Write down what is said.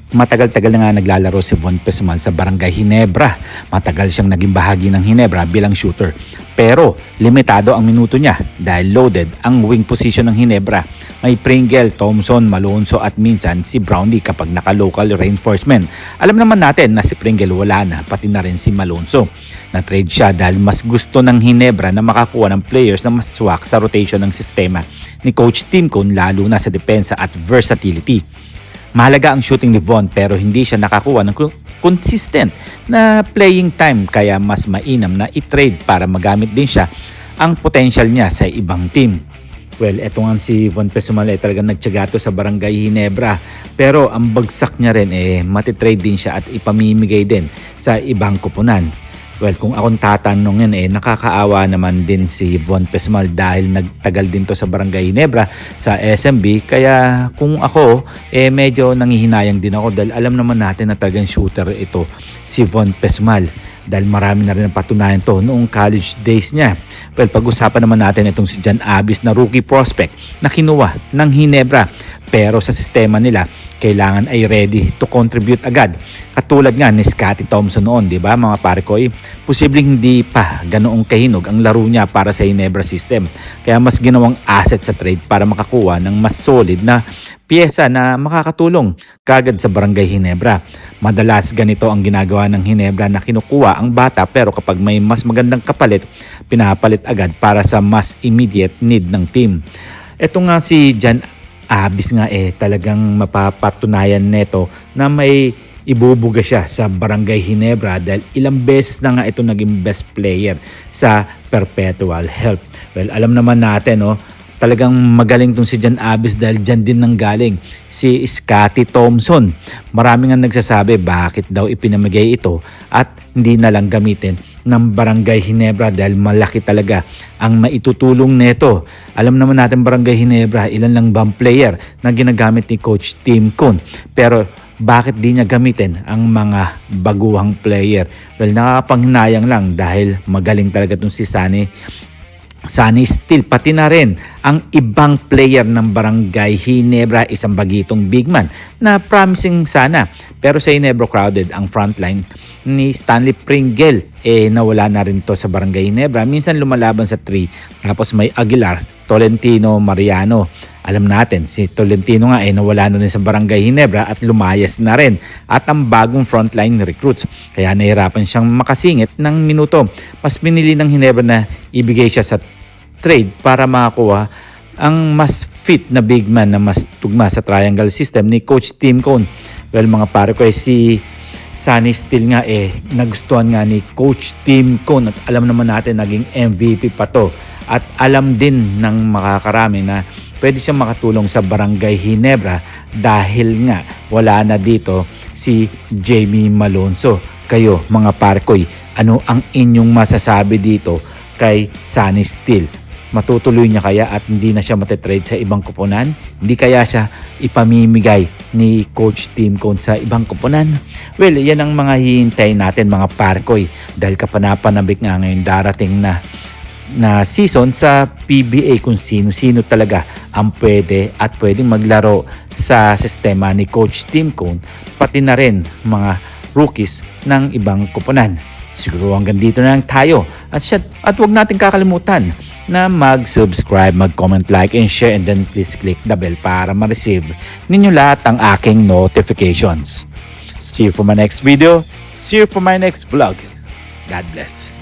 Matagal-tagal na nga naglalaro si Von Pesmal sa Barangay Ginebra. Matagal siyang naging bahagi ng Ginebra bilang shooter. Pero limitado ang minuto niya dahil loaded ang wing position ng Ginebra. May Pringle, Thompson, Malonzo at minsan si Brownlee kapag naka-local reinforcement. Alam naman natin na si Pringle wala na, pati na rin si Malonzo. Na-trade siya dahil mas gusto ng Ginebra na makakuha ng players na mas swak sa rotation ng sistema ni Coach Tim Cone, lalo na sa depensa at versatility. Mahalaga ang shooting ni Von pero hindi siya nakakuha ng consistent na playing time, kaya mas mainam na i-trade para magamit din siya ang potential niya sa ibang team. Well, eto nga si Von Pesmal talagang nagtyaga sa Barangay Ginebra, pero ang bagsak niya rin matitrade din siya at ipamimigay din sa ibang kupunan. Well, kung akong tatanungin nakakaawa naman din si Von Pesmal dahil nagtagal din to sa Barangay Ginebra sa SMB, kaya kung ako medyo nangihinayang din ako dahil alam naman natin na talagang shooter ito si Von Pesmal dahil marami na rin ang patunayan to noong college days niya. Well, pag-usapan naman natin itong si John Abis na rookie prospect na kinuha ng Ginebra, pero sa sistema nila kailangan ay ready to contribute agad. Katulad nga ni Scottie Thompson noon, di ba mga pare ko? Posibleng hindi pa ganoong kahinog ang laro niya para sa Ginebra system. Kaya mas ginawang asset sa trade para makakuha ng mas solid na piyesa na makakatulong kagad sa Barangay Ginebra. Madalas ganito ang ginagawa ng Ginebra na kinukuha ang bata, pero kapag may mas magandang kapalit, pinapalit agad para sa mas immediate need ng team. Ito nga si John Abis nga talagang mapapatunayan neto na may ibubuga siya sa Barangay Ginebra dahil ilang beses na nga ito naging best player sa Perpetual Help. Well, alam naman natin talagang magaling tong si John Abis dahil dyan din nanggaling si Scottie Thompson. Marami nga nagsasabi bakit daw ipinamigay ito at hindi na lang gamitin ng Barangay Ginebra dahil malaki talaga ang maitutulong neto. Alam naman natin Barangay Ginebra, ilan lang bang player na ginagamit ni Coach Tim Cone, pero bakit di niya gamitin ang mga baguhang player? Well, nakakapanghinayang lang dahil magaling talaga itong si Sunny Steele, pati na rin ang ibang player ng Barangay Ginebra, isang bagitong big man na promising sana. Pero sa Ginebra crowded ang frontline ni Stanley Pringle, nawala na rin to sa Barangay Ginebra. Minsan lumalaban sa 3, tapos may Aguilar, Tolentino, Mariano. Alam natin si Tolentino nga nawala na rin sa Barangay Ginebra at lumayas na rin, at ang bagong frontline recruits, kaya nahirapan siyang makasingit ng minuto. Mas pinili ng Ginebra na ibigay siya sa trade para makakuha ang mas fit na big man na mas tugma sa triangle system ni Coach Tim Cone. Well mga pare ko, si Sunny Steele nga nagustuhan nga ni Coach Tim Cone at alam naman natin naging MVP pa to, at alam din ng makakarami na pwede siyang makatulong sa Barangay Ginebra dahil nga wala na dito si Jamie Malonzo. Kayo mga parkoy, ano ang inyong masasabi dito kay Sunny Steele? Matutuloy niya kaya at hindi na siya matitrade sa ibang kupunan? Hindi kaya siya ipamimigay ni Coach Tim Cone sa ibang kupunan? Well, yan ang mga hihintayin natin mga parkoy dahil kapanapanabik nga ngayon darating na season sa PBA kung sino-sino talaga ang pwede at pwedeng maglaro sa sistema ni Coach Tim Cone, pati na rin mga rookies ng ibang kupunan. Siguro hanggang dito na lang tayo, at huwag natin kakalimutan na mag-subscribe, mag-comment, like, and share, and then please click the bell para ma-receive ninyo lahat ang aking notifications. See you for my next video. See you for my next vlog. God bless.